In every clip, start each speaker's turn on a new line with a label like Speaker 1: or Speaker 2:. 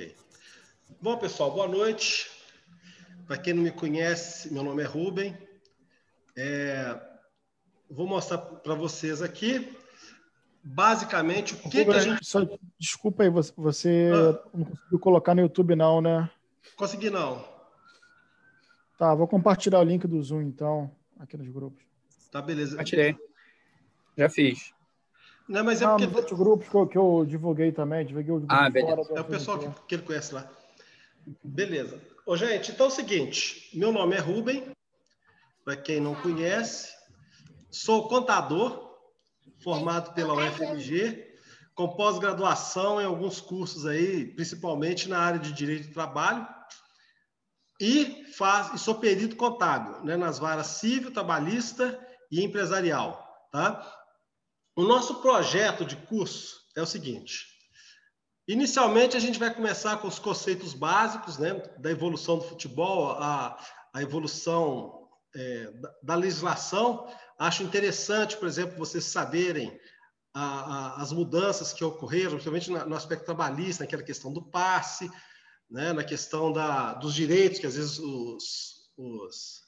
Speaker 1: Ok. Bom, pessoal, boa noite. Para quem não me conhece, meu nome é Rubem. Vou mostrar para vocês aqui, basicamente, o que a gente...
Speaker 2: Só, desculpa aí, você não conseguiu colocar no YouTube não, né?
Speaker 1: Consegui não.
Speaker 2: Tá, vou compartilhar o link do Zoom, então, aqui nos grupos.
Speaker 1: Tá, beleza.
Speaker 3: Compartilhei. Já fiz.
Speaker 1: Não, mas é
Speaker 2: Não,
Speaker 1: porque...
Speaker 2: nos outros grupos que eu divulguei também, divulguei o grupo fora do
Speaker 1: É o pessoal
Speaker 2: FMG.
Speaker 1: que ele conhece lá. Beleza. Ô, gente, então é o seguinte, meu nome é Rubem, para quem não conhece, sou contador, formado pela UFMG, com pós-graduação em alguns cursos aí, principalmente na área de Direito do Trabalho, e sou perito contábil, né, nas varas civil, trabalhista e empresarial. Tá? O nosso projeto de curso é o seguinte: inicialmente a gente vai começar com os conceitos básicos, né, da evolução do futebol, a evolução da legislação. Acho interessante, por exemplo, vocês saberem as mudanças que ocorreram, principalmente no aspecto trabalhista, naquela questão do passe, né, na questão dos direitos que às vezes os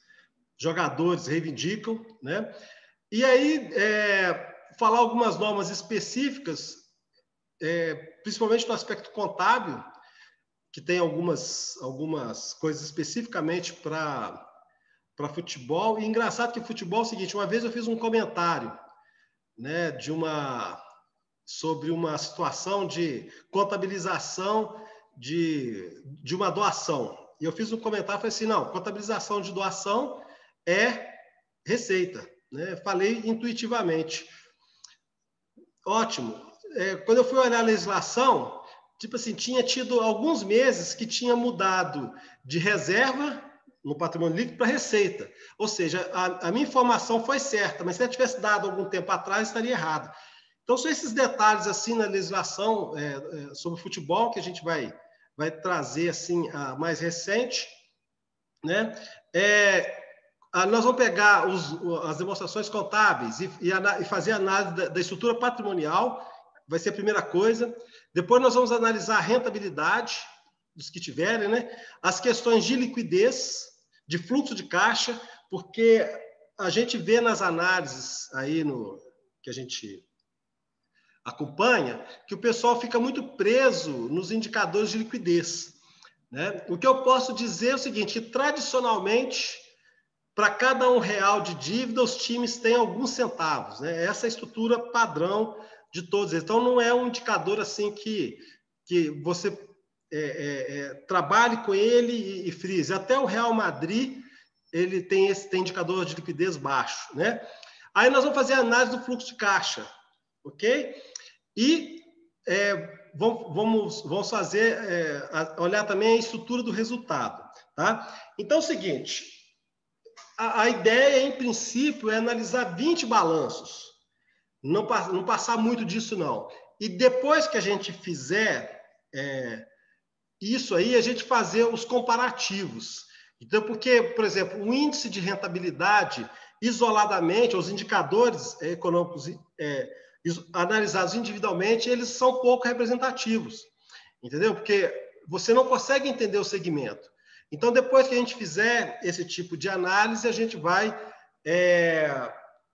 Speaker 1: jogadores reivindicam, né? E aí, falar algumas normas específicas, principalmente no aspecto contábil, que tem algumas coisas especificamente para futebol. E engraçado que futebol é o seguinte: uma vez eu fiz um comentário, né, sobre uma situação de contabilização de uma doação. E eu fiz um comentário e falei assim: não, contabilização de doação é receita, né? Falei intuitivamente. Ótimo. Quando eu fui olhar a legislação, tipo assim, tinha tido alguns meses que tinha mudado de reserva no patrimônio líquido para receita. Ou seja, a minha informação foi certa, mas se eu tivesse dado algum tempo atrás, estaria errado. Então, são esses detalhes assim na legislação sobre futebol que a gente vai trazer assim a mais recente, né? Nós vamos pegar as demonstrações contábeis e fazer a análise da estrutura patrimonial, vai ser a primeira coisa. Depois nós vamos analisar a rentabilidade dos que tiverem, né? As questões de liquidez, de fluxo de caixa, porque a gente vê nas análises aí que a gente acompanha, que o pessoal fica muito preso nos indicadores de liquidez, né? O que eu posso dizer é o seguinte: que tradicionalmente, para cada R$1 de dívida, os times têm alguns centavos, né? Essa é a estrutura padrão de todos eles. Então, não é um indicador assim que você trabalhe com ele e frise. Até o Real Madrid, ele tem indicador de liquidez baixo, né? Aí nós vamos fazer a análise do fluxo de caixa, ok? E vamos fazer, olhar também a estrutura do resultado, tá? Então, é o seguinte: a ideia, em princípio, é analisar 20 balanços. Não passar muito disso, não. E depois que a gente fizer isso aí, a gente fazer os comparativos. Então, porque, por exemplo, o índice de rentabilidade, isoladamente, os indicadores econômicos analisados individualmente, eles são pouco representativos. Entendeu? Porque você não consegue entender o segmento. Então, depois que a gente fizer esse tipo de análise, a gente vai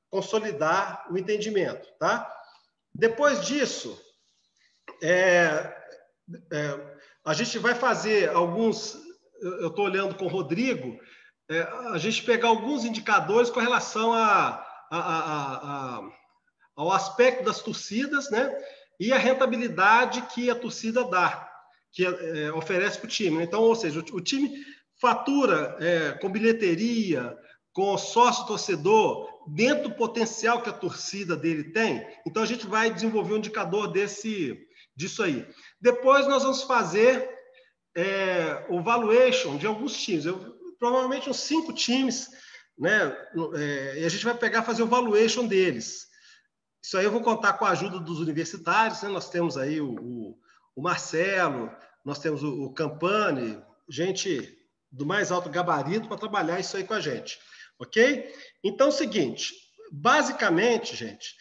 Speaker 1: consolidar o entendimento, tá? Depois disso, a gente vai fazer alguns... Eu estou olhando com o Rodrigo, a gente pegar alguns indicadores com relação ao aspecto das torcidas, né? E a rentabilidade que a torcida dá, que oferece para o time. Então, ou seja, o time fatura com bilheteria, com sócio-torcedor, dentro do potencial que a torcida dele tem. Então, a gente vai desenvolver um indicador disso aí. Depois, nós vamos fazer o valuation de alguns times. Provavelmente uns 5 times, né? E a gente vai fazer o valuation deles. Isso aí eu vou contar com a ajuda dos universitários, né? Nós temos aí o Marcelo, nós temos o Campani, gente do mais alto gabarito para trabalhar isso aí com a gente, ok? Então, é o seguinte, basicamente, gente,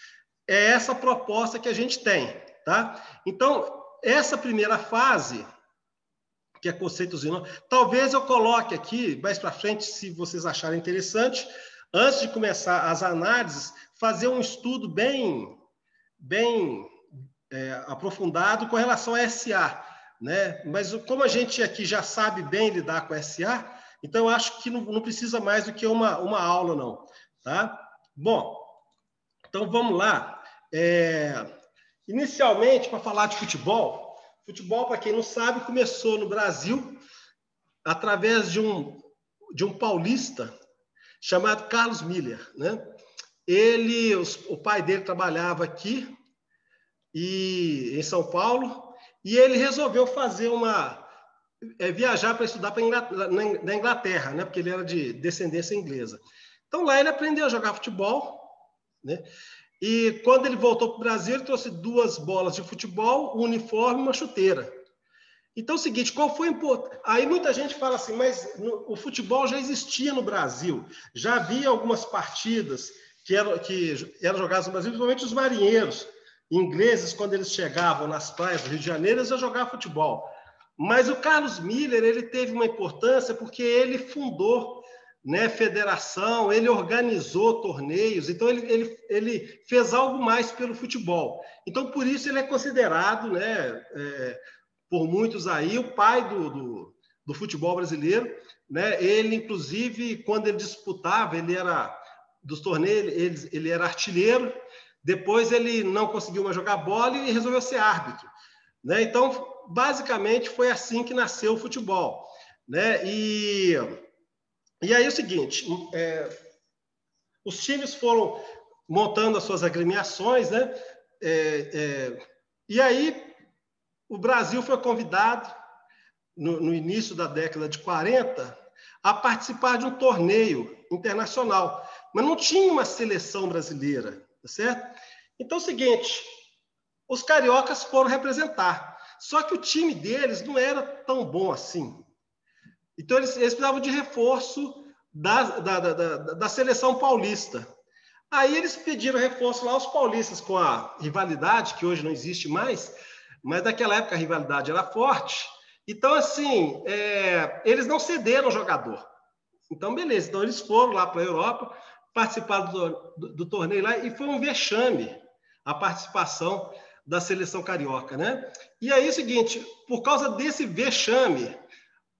Speaker 1: é essa proposta que a gente tem, tá? Então, essa primeira fase, que é conceitos e nomes. Talvez eu coloque aqui, mais para frente, se vocês acharem interessante, antes de começar as análises, fazer um estudo bem aprofundado com relação a SA, né? Mas como a gente aqui já sabe bem lidar com SA, então eu acho que não precisa mais do que uma aula, não. Tá? Bom, então vamos lá. Inicialmente, para falar de futebol, para quem não sabe, começou no Brasil através de um paulista chamado Carlos Miller, né? O pai dele trabalhava aqui em São Paulo e ele resolveu fazer viajar para estudar na Inglaterra, né? Porque ele era de descendência inglesa. Então lá ele aprendeu a jogar futebol, né? E quando ele voltou para o Brasil, ele trouxe 2 bolas de futebol, um uniforme e uma chuteira. Então é o seguinte, qual foi o importante? Aí muita gente fala assim, mas o futebol já existia no Brasil, já havia algumas partidas que eram jogadas no Brasil, principalmente os marinheiros ingleses, quando eles chegavam nas praias do Rio de Janeiro, eles iam jogar futebol. Mas o Carlos Miller, ele teve uma importância porque ele fundou, né, federação, ele organizou torneios, então ele fez algo mais pelo futebol. Então, por isso ele é considerado, né, por muitos aí, o pai do futebol brasileiro, né? Ele, inclusive, quando ele disputava, ele era dos torneios, ele era artilheiro, depois ele não conseguiu mais jogar bola e resolveu ser árbitro, né? Então, basicamente, foi assim que nasceu o futebol, né? E aí é o seguinte, os times foram montando as suas agremiações, né? E aí o Brasil foi convidado, no início da década de 40, a participar de um torneio internacional, mas não tinha uma seleção brasileira, tá certo? Então é o seguinte, os cariocas foram representar, só que o time deles não era tão bom assim. Então eles precisavam de reforço da seleção paulista. Aí eles pediram reforço lá, os paulistas, com a rivalidade, que hoje não existe mais, mas naquela época a rivalidade era forte. Então, assim, eles não cederam o jogador. Então, beleza. Então, eles foram lá para a Europa, participaram do torneio lá, e foi um vexame a participação da seleção carioca, né? E aí é o seguinte, por causa desse vexame,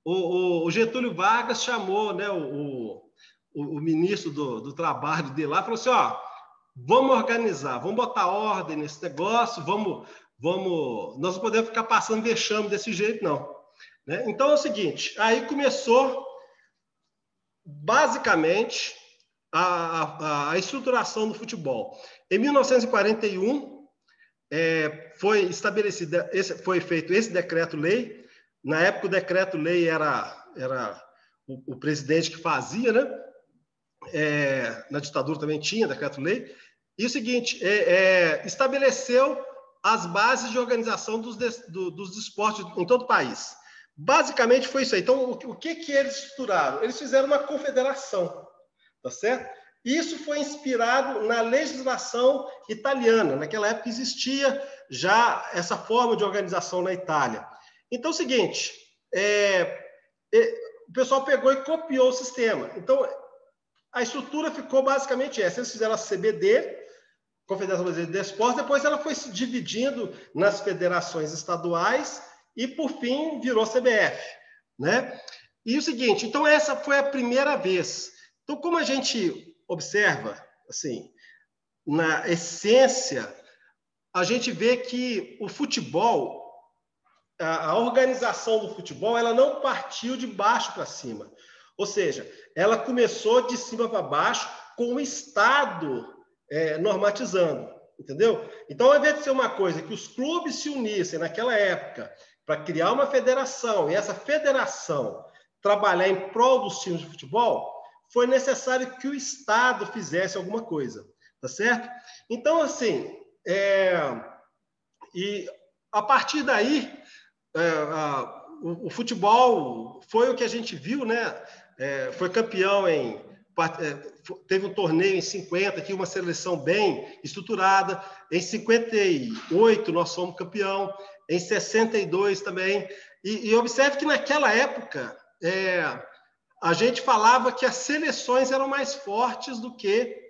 Speaker 1: o Getúlio Vargas chamou, né, o ministro do trabalho dele lá, falou assim, vamos organizar, vamos botar ordem nesse negócio, nós não podemos ficar passando vexame desse jeito, não. Né? Então é o seguinte, aí começou basicamente a estruturação do futebol. Em 1941 foi feito esse decreto-lei. Na época o decreto-lei era o presidente que fazia, né? Na ditadura também tinha decreto-lei. E o seguinte, estabeleceu as bases de organização dos esportes em todo o país. Basicamente foi isso aí. Então, o que eles estruturaram? Eles fizeram uma confederação, tá certo? Isso foi inspirado na legislação italiana. Naquela época existia já essa forma de organização na Itália. Então, é o seguinte, o pessoal pegou e copiou o sistema. Então, a estrutura ficou basicamente essa. Eles fizeram a CBD, Confederação Brasileira de Esportes, depois ela foi se dividindo nas federações estaduais e, por fim, virou CBF, né? E o seguinte, então essa foi a primeira vez. Então, como a gente observa, assim, na essência, a gente vê que o futebol, a organização do futebol, ela não partiu de baixo para cima. Ou seja, ela começou de cima para baixo com o Estado normatizando, entendeu? Então, ao invés de ser uma coisa que os clubes se unissem naquela época para criar uma federação, e essa federação trabalhar em prol dos times de futebol, foi necessário que o Estado fizesse alguma coisa, tá certo? Então, assim, e a partir daí, o futebol foi o que a gente viu, né? Foi campeão em teve um torneio em 50, que uma seleção bem estruturada. Em 58, nós fomos campeão. Em 62 também. E observe que naquela época, a gente falava que as seleções eram mais fortes do que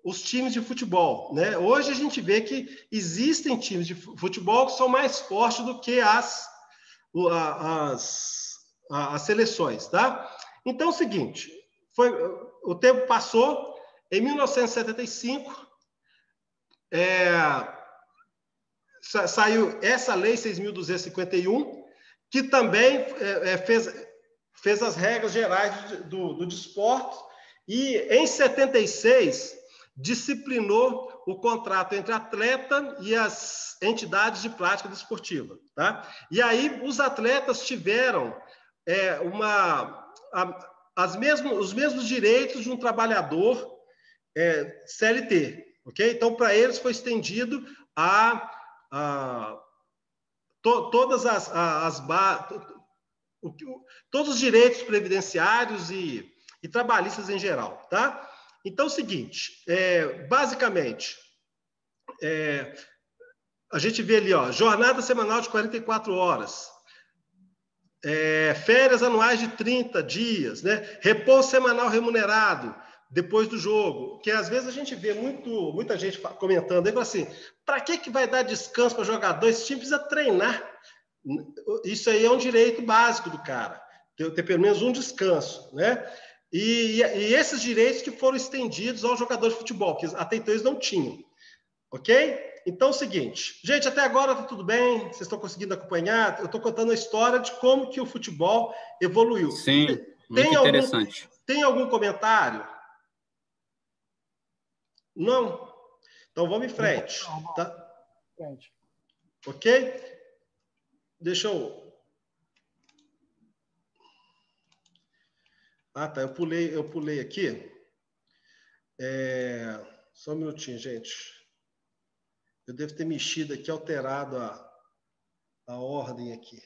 Speaker 1: os times de futebol, né? Hoje a gente vê que existem times de futebol que são mais fortes do que as seleções, tá? Então é o seguinte, o tempo passou, em 1975 saiu essa lei 6.251, que também fez as regras gerais do desporto, e em 76 disciplinou o contrato entre atleta e as entidades de prática desportiva, tá? E aí os atletas tiveram os mesmos direitos de um trabalhador CLT, ok? Então, para eles foi estendido todos os direitos previdenciários e trabalhistas em geral, tá? Então, é o seguinte, basicamente, a gente vê ali, ó, jornada semanal de 44 horas, férias anuais de 30 dias, né? Repouso semanal remunerado depois do jogo, que às vezes a gente vê muita gente comentando aí, assim, para que vai dar descanso para jogador? Esse time precisa treinar. Isso aí é um direito básico do cara, ter pelo menos um descanso, né? E esses direitos que foram estendidos aos jogadores de futebol, que até então eles não tinham, ok? Então é o seguinte, gente, até agora tá tudo bem, vocês estão conseguindo acompanhar? Eu estou contando a história de como que o futebol evoluiu.
Speaker 3: Sim, muito interessante.
Speaker 1: Tem algum comentário? Não? Então vamos em frente, tá? Ok? Deixa eu... Ah, tá, eu pulei aqui. Só um minutinho, gente. Eu devo ter mexido aqui, alterado a ordem aqui.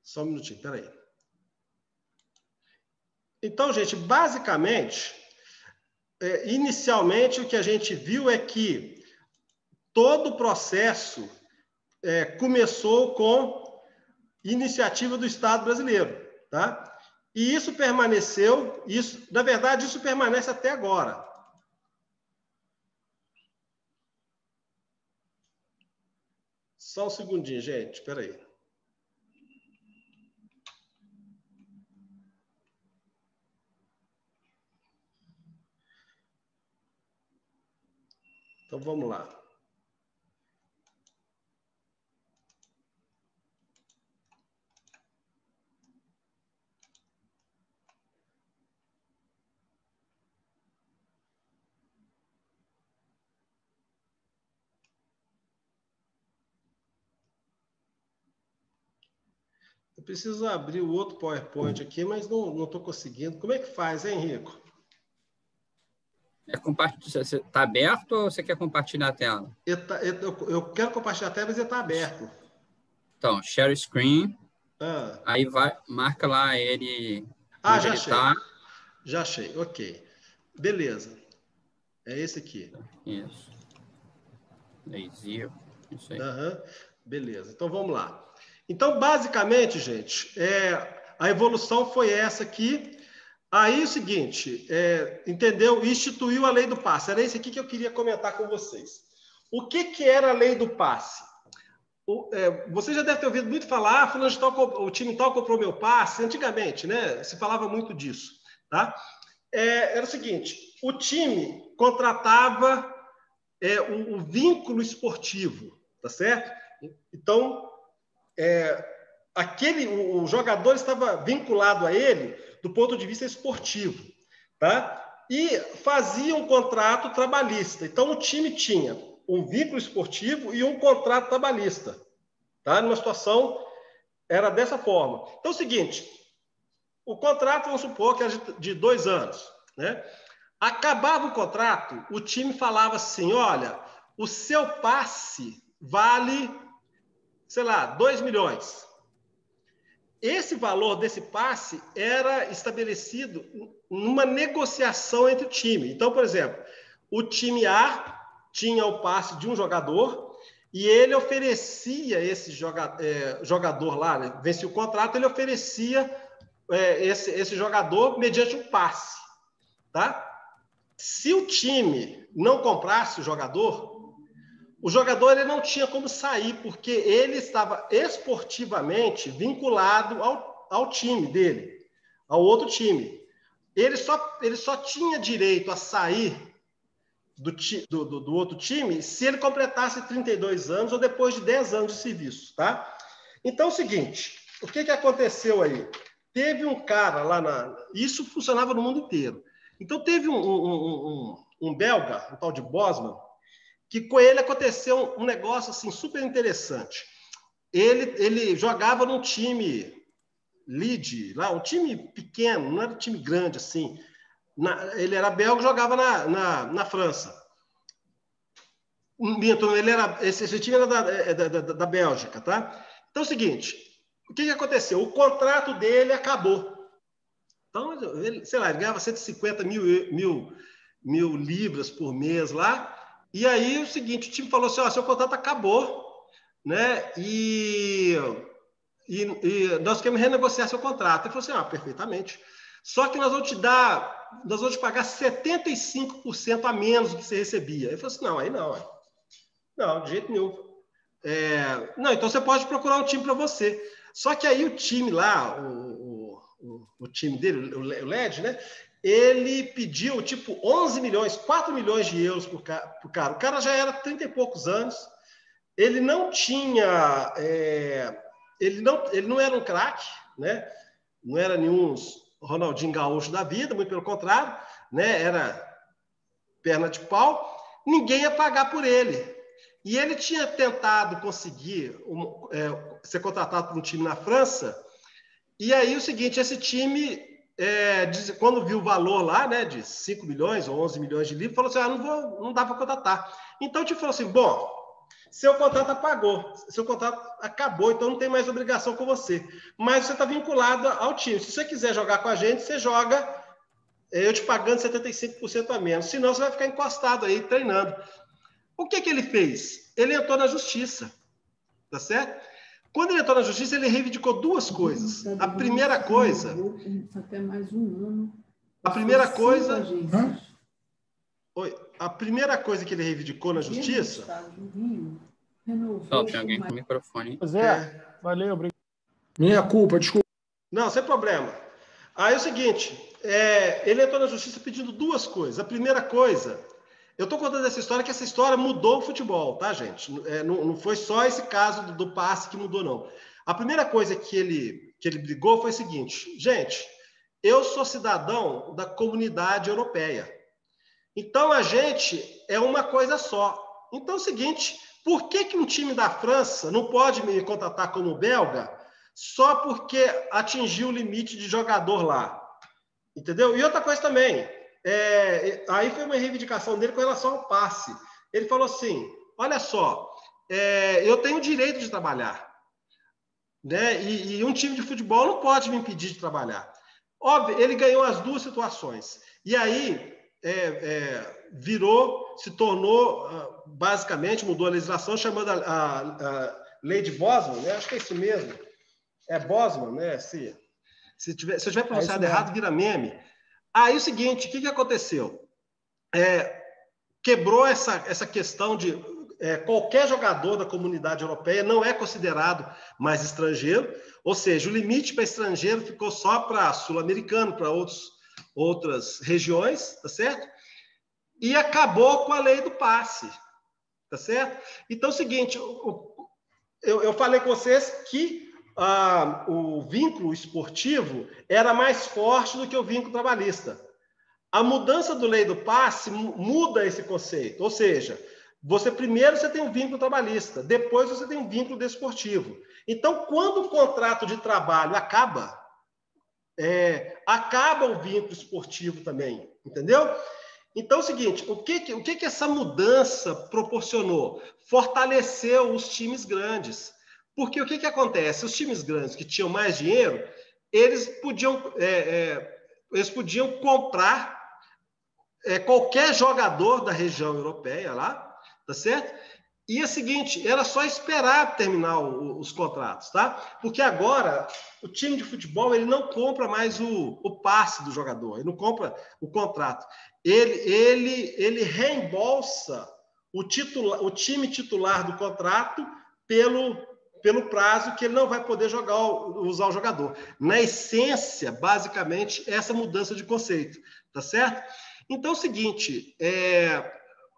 Speaker 1: Só um minutinho, peraí. Então, gente, basicamente, inicialmente o que a gente viu é que todo o processo começou com iniciativa do Estado brasileiro, tá? E isso permaneceu, na verdade, isso permanece até agora. Só um segundinho, gente, espera aí. Então, vamos lá. Eu preciso abrir o outro PowerPoint aqui, mas não estou conseguindo. Como é que faz, hein, Henrico?
Speaker 3: Está aberto ou você quer compartilhar a tela?
Speaker 1: Eu quero compartilhar a tela, mas ele está aberto.
Speaker 3: Então, share screen. Aí marca lá ele.
Speaker 1: Já achei. Já achei, ok. Beleza. É esse aqui.
Speaker 3: Isso. Lazy, isso aí.
Speaker 1: Beleza, então vamos lá. Então, basicamente, gente, a evolução foi essa aqui. Aí, o seguinte, entendeu? Instituiu a lei do passe. Era isso aqui que eu queria comentar com vocês. O que era a lei do passe? Você já deve ter ouvido muito falar, o time tal comprou meu passe, antigamente, né? Se falava muito disso, tá? Era o seguinte, o time contratava o vínculo esportivo, tá certo? Então, o jogador estava vinculado a ele do ponto de vista esportivo, tá? E fazia um contrato trabalhista. Então, o time tinha um vínculo esportivo e um contrato trabalhista, tá? Numa situação, era dessa forma. Então, é o seguinte, o contrato, vamos supor que era de 2 anos, né? Acabava o contrato, o time falava assim, olha, o seu passe vale, sei lá, 2 milhões. Esse valor desse passe era estabelecido numa negociação entre o time. Então, por exemplo, o time A tinha o passe de um jogador e ele oferecia esse jogador lá, né, vencia o contrato, ele oferecia esse jogador mediante um passe. Tá? Se o time não comprasse o jogador ele não tinha como sair, porque ele estava esportivamente vinculado ao time dele, ao outro time. Ele só tinha direito a sair do outro time se ele completasse 32 anos ou depois de 10 anos de serviço. Tá? Então, é o seguinte, o que aconteceu aí? Teve um cara lá Isso funcionava no mundo inteiro. Então, teve um belga, um tal de Bosman, que com ele aconteceu um negócio assim, super interessante. Ele jogava num time Leeds, lá, um time pequeno, não era um time grande assim. Ele era belga e jogava na França. Esse time era da Bélgica, tá? Então é o seguinte, o que aconteceu? O contrato dele acabou. Então, ele ganhava 150 mil libras por mês lá. E aí, o seguinte, o time falou assim, seu contrato acabou, né? E nós queremos renegociar seu contrato. Ele falou assim, perfeitamente. Só que nós vamos te pagar 75% a menos do que você recebia. Ele falou assim, não, aí não. Não, de jeito nenhum. Não, então você pode procurar um time para você. Só que aí o time lá, o time dele, o LED, né? Ele pediu, 11 milhões, 4 milhões de euros pro cara. O cara já era 30 e poucos anos. Ele não tinha... ele não era um craque, né? Não era nenhum Ronaldinho Gaúcho da vida, muito pelo contrário, né? Era perna de pau. Ninguém ia pagar por ele. E ele tinha tentado conseguir ser contratado por um time na França. E aí, o seguinte, esse time, quando viu o valor lá, né, de 5 milhões ou 11 milhões de livros, falou assim, não dá para contratar. Então, o time falou assim, bom, seu contrato apagou, seu contrato acabou, então não tem mais obrigação com você. Mas você está vinculado ao time. Se você quiser jogar com a gente, você joga, eu te pagando 75% a menos. Senão, você vai ficar encostado aí, treinando. O que ele fez? Ele entrou na justiça, tá certo? Quando ele entrou na justiça, ele reivindicou duas coisas. A primeira coisa...
Speaker 4: Até mais um ano.
Speaker 1: A primeira coisa... A primeira coisa que ele reivindicou na justiça...
Speaker 3: Tem alguém com o microfone.
Speaker 2: Valeu, obrigado.
Speaker 5: Minha culpa, desculpa.
Speaker 1: Não, sem problema. Aí é o seguinte, ele entrou na justiça pedindo duas coisas. A primeira coisa... Eu estou contando essa história, que essa história mudou o futebol, tá, gente? Não foi só esse caso do passe que mudou, não. A primeira coisa que ele brigou foi o seguinte, gente, eu sou cidadão da comunidade europeia. Então, a gente é uma coisa só. Então, é o seguinte, por que um time da França não pode me contratar como belga só porque atingiu o limite de jogador lá? Entendeu? E outra coisa também... aí foi uma reivindicação dele com relação ao passe. Ele falou assim, olha só, eu tenho o direito de trabalhar, né? E um time de futebol não pode me impedir de trabalhar. Óbvio, ele ganhou as duas situações. E aí se tornou, basicamente, mudou a legislação, chamando a lei de Bosman, né? Acho que é isso mesmo. É Bosman, né? Se eu tiver pronunciado errado, vira meme. Aí, o seguinte, o que aconteceu? Quebrou essa questão de qualquer jogador da comunidade europeia não é considerado mais estrangeiro, ou seja, o limite para estrangeiro ficou só para sul-americano, para outras regiões, tá certo? E acabou com a lei do passe, tá certo? Então, é o seguinte, eu falei com vocês que o vínculo esportivo era mais forte do que o vínculo trabalhista. A mudança da lei do passe muda esse conceito, ou seja, primeiro você tem um vínculo trabalhista, depois você tem um vínculo desportivo. Então, quando o contrato de trabalho acaba, acaba o vínculo esportivo também, entendeu? Então, é o seguinte, o que essa mudança proporcionou? Fortaleceu os times grandes. Porque o que acontece? Os times grandes que tinham mais dinheiro, eles podiam eles podiam comprar qualquer jogador da região europeia lá, tá certo? E é o seguinte, era só esperar terminar os contratos, tá? Porque agora o time de futebol ele não compra mais o passe do jogador, ele não compra o contrato. Ele reembolsa o time titular do contrato pelo prazo que ele não vai poder usar o jogador. Na essência, basicamente, essa mudança de conceito, tá certo? Então é o seguinte,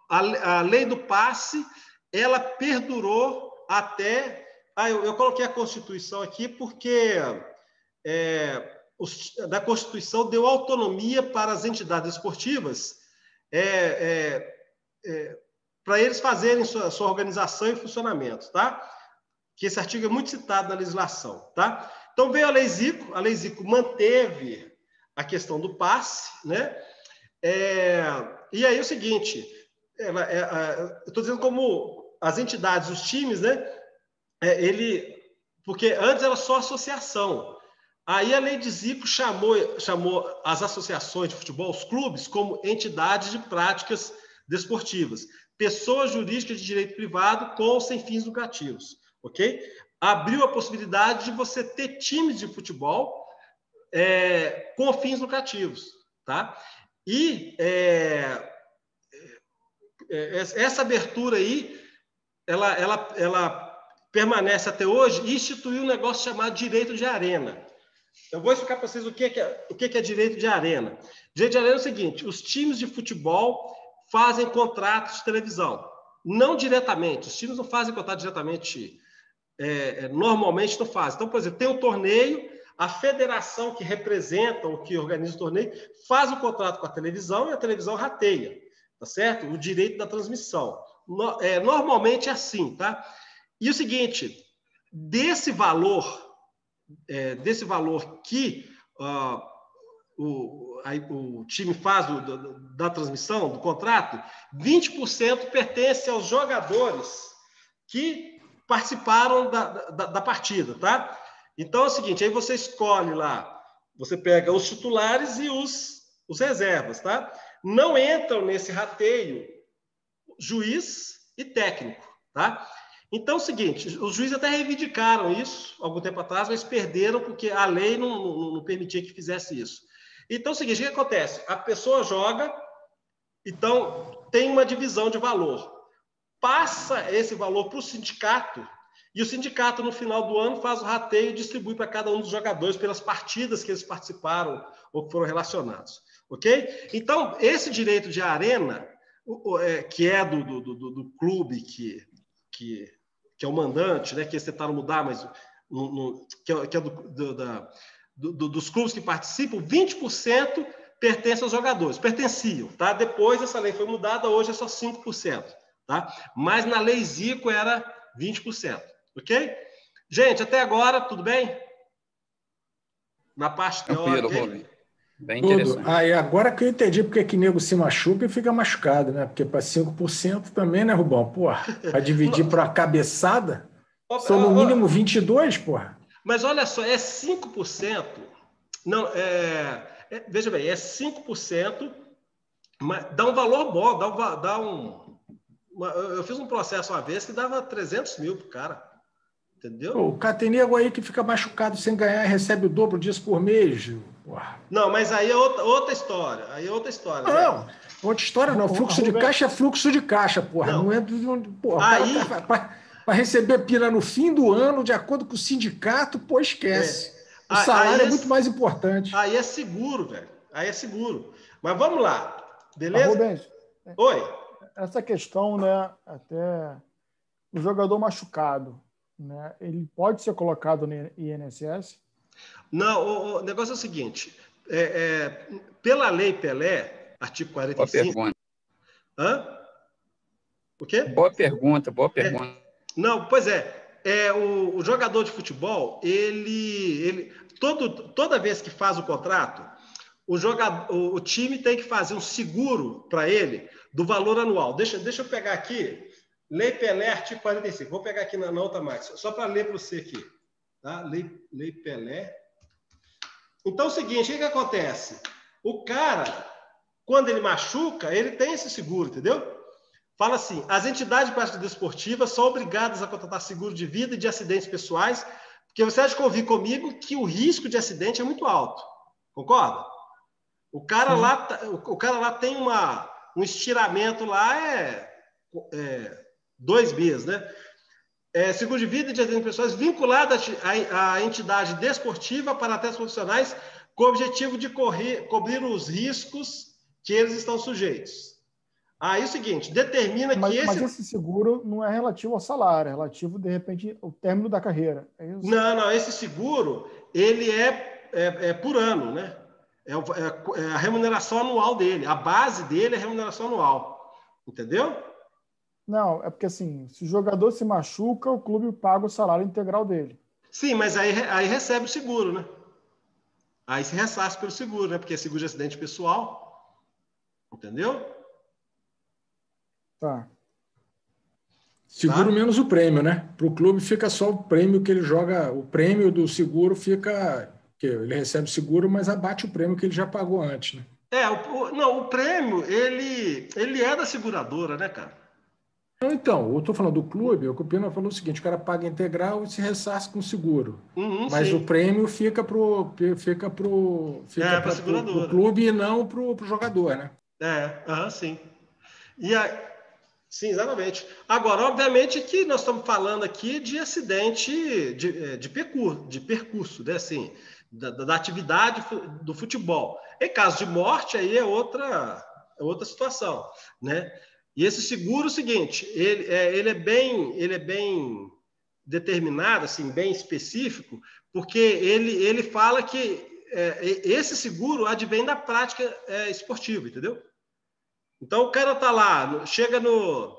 Speaker 1: a lei do passe, ela perdurou até... eu coloquei a Constituição aqui porque da Constituição deu autonomia para as entidades esportivas para eles fazerem sua organização e funcionamento, tá? Que esse artigo é muito citado na legislação, tá? Então veio a Lei Zico manteve a questão do passe, né? E aí é o seguinte, eu estou dizendo como as entidades, os times, né? Porque antes era só associação. Aí a Lei de Zico chamou as associações de futebol, os clubes, como entidades de práticas desportivas, pessoas jurídicas de direito privado com ou sem fins lucrativos, ok? Abriu a possibilidade de você ter times de futebol com fins lucrativos, tá? E essa abertura aí, ela permanece até hoje e instituiu um negócio chamado direito de arena. Eu vou explicar para vocês o que é direito de arena. Direito de arena é o seguinte, os times de futebol fazem contratos de televisão. Não diretamente, os times não fazem contrato diretamente, normalmente não fazem. Então, por exemplo, tem um torneio, a federação que representa ou que organiza o torneio faz o contrato com a televisão e a televisão rateia, tá certo? O direito da transmissão. Normalmente é assim, tá? E o seguinte, desse valor que o time faz da transmissão, do contrato, 20% pertence aos jogadores que participaram da partida, tá? Então é o seguinte, aí você escolhe lá, você pega os titulares e os reservas, tá? Não entram nesse rateio juiz e técnico, tá? Então é o seguinte, os juízes até reivindicaram isso algum tempo atrás, mas perderam porque a lei não permitia que fizesse isso. Então é o seguinte, o que acontece? A pessoa joga, então tem uma divisão de valor. Passa esse valor para o sindicato, e o sindicato, no final do ano, faz o rateio e distribui para cada um dos jogadores pelas partidas que eles participaram ou que foram relacionados. Ok? Então, esse direito de arena, que é do clube que é o mandante, né, que eles tentaram mudar, mas que é dos clubes que participam, 20% pertence aos jogadores, pertenciam, tá? Depois essa lei foi mudada, hoje é só 5%, tá? Mas na Lei Zico era 20%, ok? Gente, até agora, tudo bem? Na parte teórica,
Speaker 3: Tranquilo, bem
Speaker 5: Tudo.
Speaker 3: interessante.
Speaker 5: Aí agora que eu entendi porque que nego se machuca e fica machucado, né? Porque para 5% também, né, Rubão? Porra, para dividir para cabeçada, são no mínimo 22, porra.
Speaker 1: Mas olha só, é 5%. Não, veja bem, é 5%, mas dá um valor bom, eu fiz um processo uma vez que dava 300 mil pro cara. Entendeu?
Speaker 5: Pô, o cara tem nego aí que fica machucado sem ganhar e recebe o dobro disso por mês. Porra.
Speaker 1: Não, mas aí é outra história. Aí é outra história.
Speaker 5: Não, outra história não. Fluxo de caixa é fluxo de caixa, porra. Não é porra.
Speaker 1: Aí...
Speaker 5: Para receber pila no fim do ano, de acordo com o sindicato, pô, esquece. O salário é muito mais importante.
Speaker 1: Aí é seguro, velho. Aí é seguro. Mas vamos lá. Beleza?
Speaker 2: Rubens,
Speaker 1: Oi.
Speaker 2: Essa questão, né, até o jogador machucado, né, ele pode ser colocado no INSS?
Speaker 1: Não, o negócio é o seguinte, pela Lei Pelé, artigo 45...
Speaker 3: Boa pergunta.
Speaker 1: Hã? O quê?
Speaker 3: Boa pergunta.
Speaker 1: Não, pois o jogador de futebol, toda vez que faz o contrato, o time tem que fazer um seguro para ele do valor anual. Deixa eu pegar aqui, Lei Pelé, artigo 45. Vou pegar aqui na outra máquina, só para ler para você aqui. Tá? Lei Pelé. Então é o seguinte, o que acontece? O cara, quando ele machuca, ele tem esse seguro, entendeu? Fala assim, as entidades de prática desportiva são obrigadas a contratar seguro de vida e de acidentes pessoais, porque você acha que ouvir comigo que o risco de acidente é muito alto. Concorda? O cara lá tem um estiramento lá, 2 meses, né? Seguro de vida e de acidentes pessoais vinculado à entidade desportiva para atletas profissionais com o objetivo de cobrir os riscos que eles estão sujeitos. Aí o seguinte, determina que esse...
Speaker 2: Mas esse seguro não é relativo ao salário, é relativo, de repente, ao término da carreira. É isso?
Speaker 1: Não, esse seguro, ele é por ano, né? É a remuneração anual dele. A base dele é a remuneração anual. Entendeu?
Speaker 2: Não, é porque assim, se o jogador se machuca, o clube paga o salário integral dele.
Speaker 1: Sim, mas aí recebe o seguro, né? Aí se ressarce pelo seguro, né? Porque é seguro de acidente pessoal. Entendeu?
Speaker 2: Tá.
Speaker 5: Seguro menos o prêmio, né? Para o clube fica só o prêmio que ele joga, o prêmio do seguro fica, que ele recebe seguro, mas abate o prêmio que ele já pagou antes, né?
Speaker 1: O prêmio, ele é da seguradora, né, cara?
Speaker 5: Então, eu estou falando do clube, o Pena falou o seguinte, o cara paga integral e se ressarce com seguro. Mas
Speaker 1: sim.
Speaker 5: o prêmio fica pro clube e não pro jogador, né?
Speaker 1: Sim. Sim, exatamente. Agora, obviamente que nós estamos falando aqui de acidente de percurso, né? Assim, da atividade do futebol. Em caso de morte, aí é outra situação, né? E esse seguro, é o seguinte, ele é bem determinado, assim, bem específico, porque ele fala que esse seguro advém da prática esportiva, entendeu? Então o cara tá lá, chega no...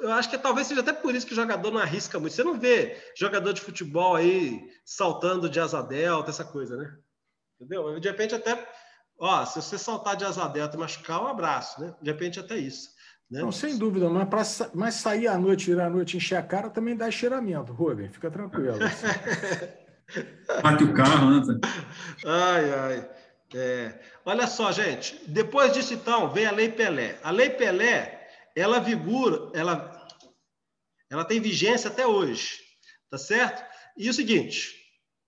Speaker 1: Eu acho que talvez seja até por isso que o jogador não arrisca muito. Você não vê jogador de futebol aí saltando de asa delta, essa coisa, né? Entendeu? De repente até... se você saltar de asa delta e machucar, um abraço, né? De repente até isso. Né?
Speaker 5: Não, sem dúvida, mas sair à noite, tirar à noite, encher a cara também dá cheiramento, Rubem, fica tranquilo. Assim.
Speaker 6: Bate o carro, né?
Speaker 1: Ai. Olha só, gente, depois disso, então, vem a Lei Pelé. A Lei Pelé, ela vigora, ela tem vigência até hoje, tá certo? E o seguinte,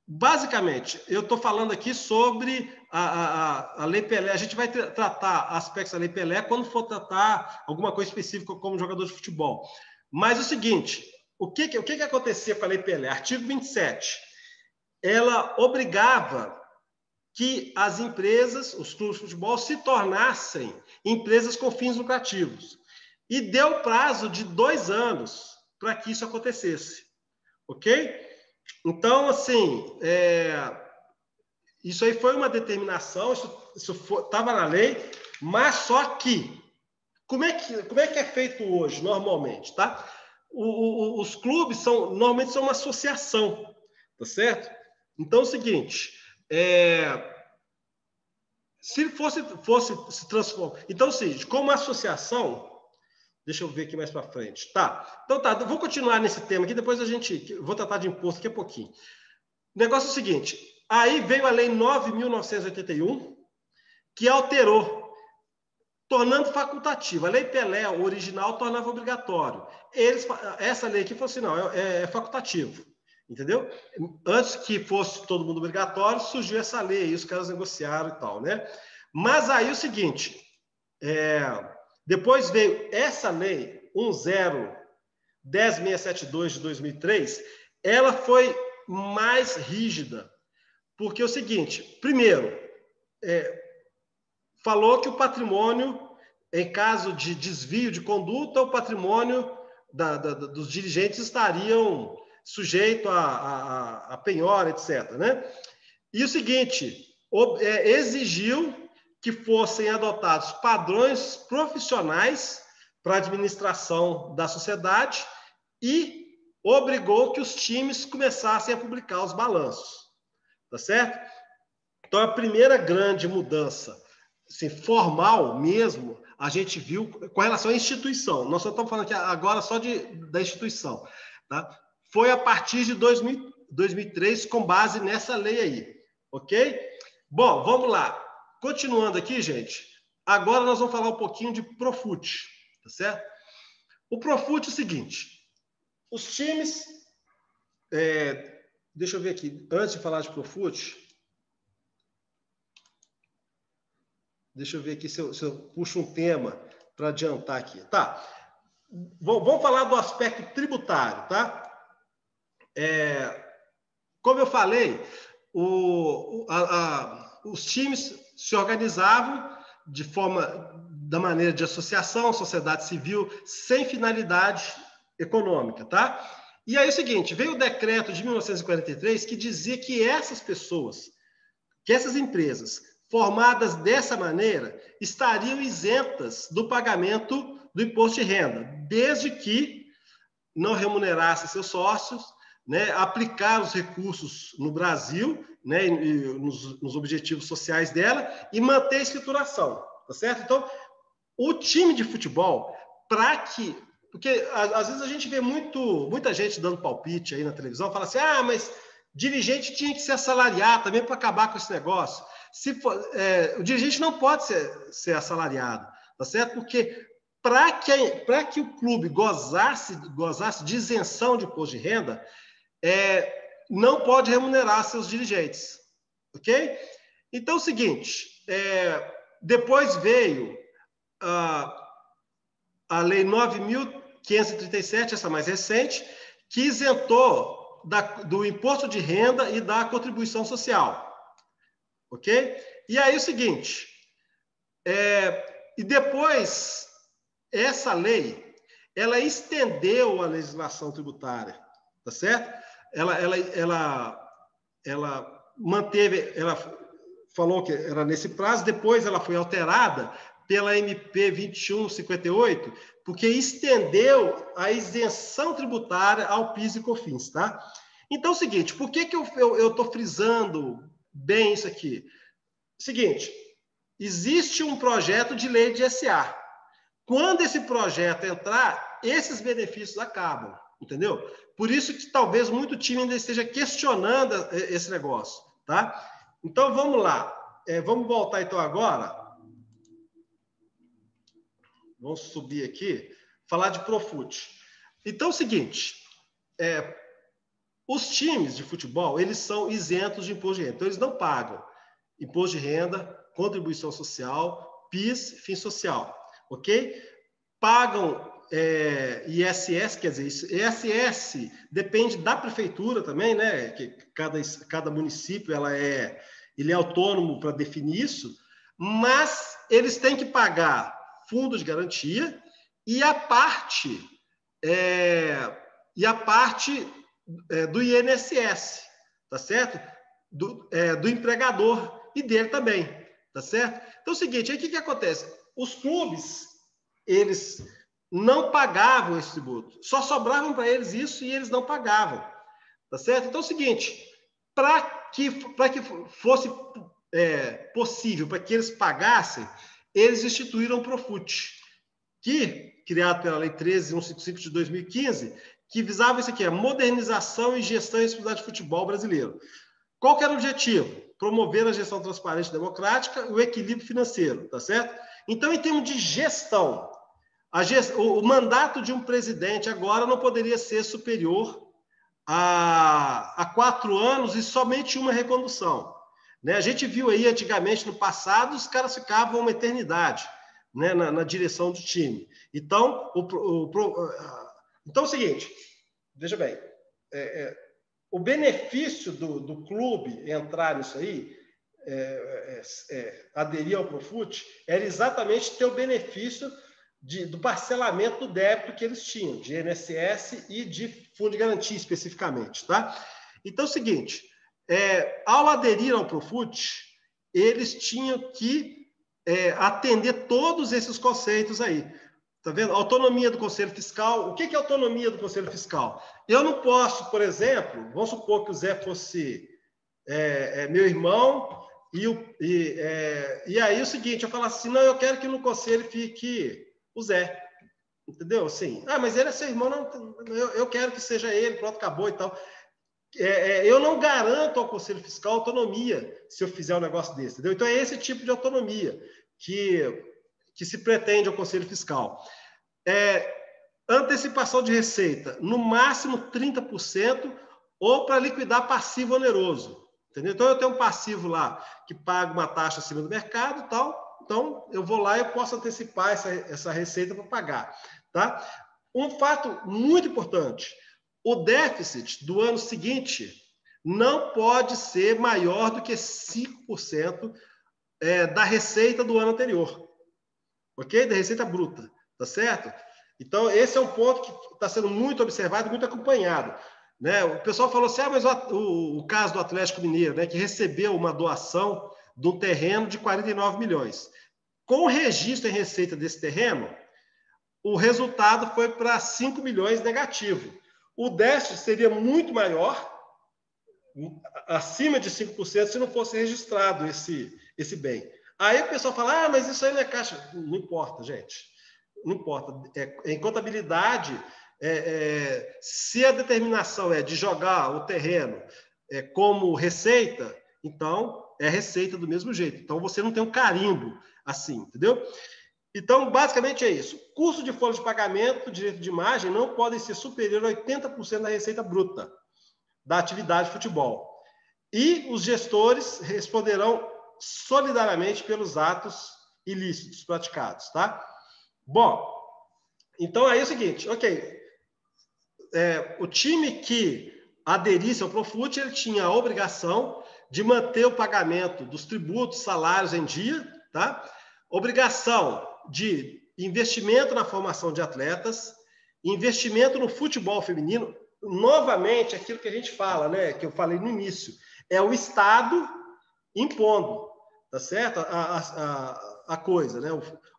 Speaker 1: basicamente, eu estou falando aqui sobre a Lei Pelé. A gente vai tratar aspectos da Lei Pelé quando for tratar alguma coisa específica como jogador de futebol. Mas o seguinte, o que acontecia com a Lei Pelé? Artigo 27, ela obrigava que as empresas, os clubes de futebol, se tornassem empresas com fins lucrativos. E deu prazo de 2 anos para que isso acontecesse. Ok? Então, assim, isso aí foi uma determinação, isso estava na lei, mas só que, como é que é feito hoje, normalmente, tá? Os clubes normalmente são uma associação, tá certo? Então, é o seguinte, se fosse se transformar... Então, assim, como associação... Deixa eu ver aqui mais para frente. Tá. Então, eu vou continuar nesse tema aqui, depois vou tratar de imposto aqui a pouquinho. O negócio é o seguinte, aí veio a Lei 9.981, que alterou, tornando facultativo. A Lei Pelé original tornava obrigatório. Essa lei aqui falou assim, não, é facultativo. Entendeu? Antes que fosse todo mundo obrigatório, surgiu essa lei, e os caras negociaram e tal, né? Mas aí o seguinte, depois veio essa lei 10.672 de 2003, ela foi mais rígida, porque é o seguinte, primeiro, falou que o patrimônio, em caso de desvio de conduta, o patrimônio dos dirigentes estariam sujeito a penhora, etc. Né? E o seguinte, exigiu que fossem adotados padrões profissionais para a administração da sociedade e obrigou que os times começassem a publicar os balanços. Tá certo? Então, a primeira grande mudança, assim, formal mesmo, a gente viu com relação à instituição. Nós só estamos falando aqui agora só da instituição. Tá? Foi a partir de 2003, com base nessa lei aí. Ok? Bom, vamos lá. continuando aqui, gente, agora nós vamos falar um pouquinho de Profut, tá certo? O Profut é o seguinte, os times... deixa eu ver aqui, antes de falar de Profut, deixa eu ver aqui se eu puxo um tema para adiantar aqui. Tá, vamos falar do aspecto tributário, tá? Como eu falei, os times se organizavam da maneira de associação, sociedade civil, sem finalidade econômica, tá? E aí é o seguinte, veio o decreto de 1943 que dizia que essas pessoas, que essas empresas formadas dessa maneira estariam isentas do pagamento do imposto de renda, desde que não remunerassem seus sócios, né, aplicar os recursos no Brasil, né, nos objetivos sociais dela e manter a escrituração, tá certo? Então, o time de futebol, porque às vezes a gente vê muita gente dando palpite aí na televisão, fala assim, mas dirigente tinha que ser assalariado também para acabar com esse negócio. O dirigente não pode ser assalariado, tá certo? Porque para que o clube gozasse de isenção de imposto de renda, não pode remunerar seus dirigentes, ok? Então é o seguinte, depois veio a Lei 9.537, essa mais recente, que isentou do imposto de renda e da contribuição social. Ok? E aí é o seguinte, e depois, essa lei, ela estendeu a legislação tributária, tá certo? Ela manteve, ela falou que era nesse prazo, depois ela foi alterada pela MP 2158, porque estendeu a isenção tributária ao PIS e COFINS, tá? Então é o seguinte, por que eu estou frisando bem isso aqui? Seguinte, existe um projeto de lei de SA. Quando esse projeto entrar, esses benefícios acabam, entendeu? Por isso que talvez muito time ainda esteja questionando esse negócio, tá? Então vamos lá, vamos voltar então agora. Vamos subir aqui, falar de Profut. Então é o seguinte, os times de futebol, eles são isentos de imposto de renda, então eles não pagam imposto de renda, contribuição social, PIS, fim social, ok? Pagam ISS, quer dizer, ISS depende da prefeitura também, né? Que cada município ele é autônomo para definir isso, mas eles têm que pagar fundo de garantia e a parte do INSS, tá certo? Do empregador e dele também, tá certo? Então é o seguinte, aí o que acontece? Os clubes, eles não pagavam esse tributo, só sobravam para eles isso e eles não pagavam, tá certo? Então é o seguinte, para que fosse possível, para que eles pagassem, eles instituíram o Profut, criado pela Lei 13.155 de 2015, que visava isso aqui, a modernização e gestão e responsabilidade de futebol brasileiro. Qual que era o objetivo? Promover a gestão transparente e democrática e o equilíbrio financeiro, tá certo? Então, em termos de gestão, o mandato de um presidente agora não poderia ser superior a 4 anos e somente uma recondução. Né? A gente viu aí antigamente, no passado, os caras ficavam uma eternidade, né, na direção do time. Então, então é o seguinte, veja bem, o benefício do clube entrar nisso aí, aderir ao Profut, era exatamente ter o benefício do parcelamento do débito que eles tinham, de INSS e de fundo de garantia especificamente. Tá? Então é o seguinte, ao aderir ao Profut, eles tinham que atender todos esses conceitos aí. Tá vendo? Autonomia do Conselho Fiscal. O que é autonomia do Conselho Fiscal? Eu não posso, por exemplo, vamos supor que o Zé fosse meu irmão, e aí o seguinte, eu falo assim, não, eu quero que no conselho fique o Zé. Entendeu? Assim, mas ele é seu irmão, não, eu quero que seja ele, pronto, acabou e tal. eu não garanto ao Conselho Fiscal autonomia se eu fizer um negócio desse, entendeu? Então, é esse tipo de autonomia que se pretende ao Conselho Fiscal. Antecipação de receita, no máximo 30%, ou para liquidar passivo oneroso, entendeu? Então, eu tenho um passivo lá que paga uma taxa acima do mercado e tal, então eu vou lá e eu posso antecipar essa receita para pagar, tá? Um fato muito importante, o déficit do ano seguinte não pode ser maior do que 5% da receita do ano anterior, ok? Da receita bruta, tá certo? Então, esse é um ponto que está sendo muito observado, muito acompanhado, né? O pessoal falou assim, mas o caso do Atlético Mineiro, né, que recebeu uma doação de um terreno de 49 milhões. Com o registro em receita desse terreno, o resultado foi para 5 milhões negativo. O déficit seria muito maior, acima de 5%, se não fosse registrado esse bem. Aí o pessoal fala, mas isso aí não é caixa. Não importa, gente. Não importa. Em contabilidade, se a determinação é de jogar o terreno como receita, então é receita do mesmo jeito. Então você não tem um carimbo assim, entendeu? Então, basicamente é isso. Custo de folha de pagamento, direito de imagem, não podem ser superior a 80% da receita bruta da atividade de futebol. E os gestores responderão solidariamente pelos atos ilícitos praticados, tá? Bom, então aí é o seguinte, ok. O time que aderisse ao Profut, ele tinha a obrigação de manter o pagamento dos tributos, salários em dia, tá? Obrigação de investimento na formação de atletas, investimento no futebol feminino, novamente, aquilo que a gente fala, né, que eu falei no início, é o Estado impondo, tá certo? A coisa, né?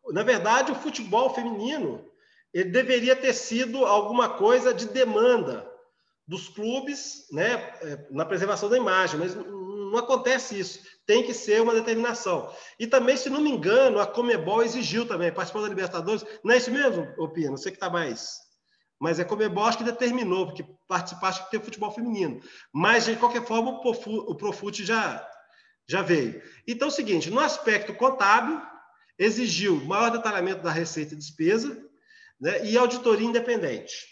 Speaker 1: Na verdade, o futebol feminino, ele deveria ter sido alguma coisa de demanda dos clubes, né, na preservação da imagem, mas não acontece isso. Tem que ser uma determinação. E também, se não me engano, a Conmebol exigiu também, participou da Libertadores. Não é isso mesmo, Pino? Não sei que está mais. Mas a Conmebol acho que determinou, porque participar acho que tem futebol feminino. Mas, de qualquer forma, o Profut já veio. Então, é o seguinte, no aspecto contábil, exigiu maior detalhamento da receita e despesa, né, e auditoria independente.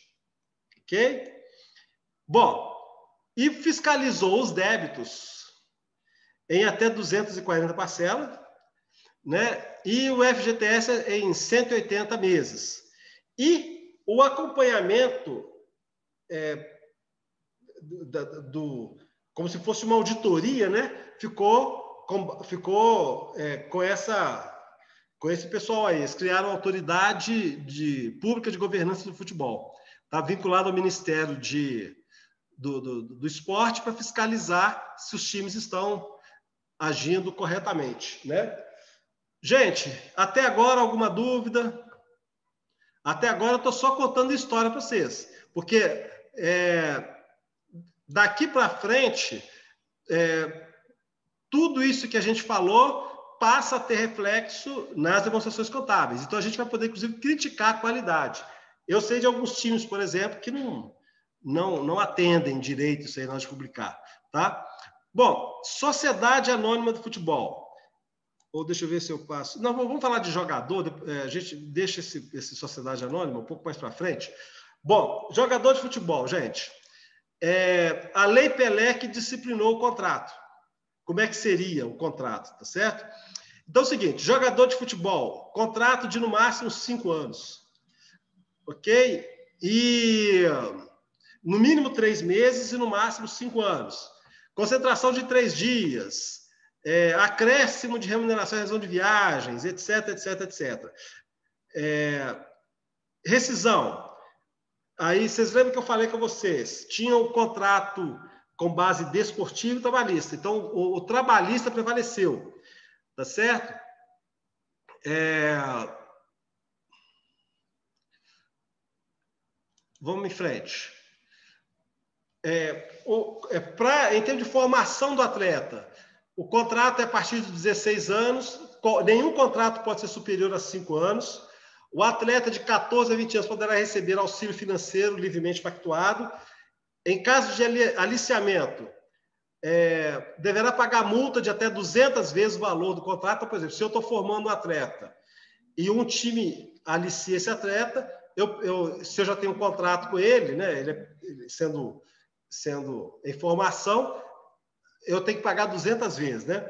Speaker 1: Ok? Bom, e fiscalizou os débitos em até 240 parcelas, né? E o FGTS em 180 meses. E o acompanhamento como se fosse uma auditoria, né? Ficou com esse pessoal aí. Eles criaram a autoridade pública de governança do futebol. Está vinculado ao Ministério do Esporte para fiscalizar se os times estão agindo corretamente, né? Gente, até agora alguma dúvida? Até agora eu estou só contando história para vocês, porque daqui para frente, tudo isso que a gente falou passa a ter reflexo nas demonstrações contábeis. Então, a gente vai poder, inclusive, criticar a qualidade. Eu sei de alguns times, por exemplo, que não atendem direito isso aí na hora de publicar, tá? Bom, Sociedade Anônima do Futebol. Ou deixa eu ver se eu passo. Não, vamos falar de jogador, a gente deixa esse Sociedade Anônima um pouco mais para frente. Bom, jogador de futebol, gente. A Lei Pelé que disciplinou o contrato. Como é que seria o contrato, tá certo? Então é o seguinte, jogador de futebol, contrato de no máximo 5 anos. Ok? E no mínimo 3 meses e no máximo 5 anos. Concentração de 3 dias, acréscimo de remuneração e razão de viagens, etc, etc, etc. Rescisão. Aí, vocês lembram que eu falei com vocês? Tinha um contrato com base desportiva e trabalhista. Então, o trabalhista prevaleceu. Tá certo? Vamos em frente. Em termos de formação do atleta, o contrato é a partir de 16 anos, nenhum contrato pode ser superior a 5 anos. O atleta de 14 a 20 anos poderá receber auxílio financeiro livremente pactuado. Em caso de aliciamento, deverá pagar multa de até 200 vezes o valor do contrato. Então, por exemplo, se eu estou formando um atleta e um time alicia esse atleta, se eu já tenho um contrato com ele, né, ele sendo em formação, eu tenho que pagar 200 vezes, né?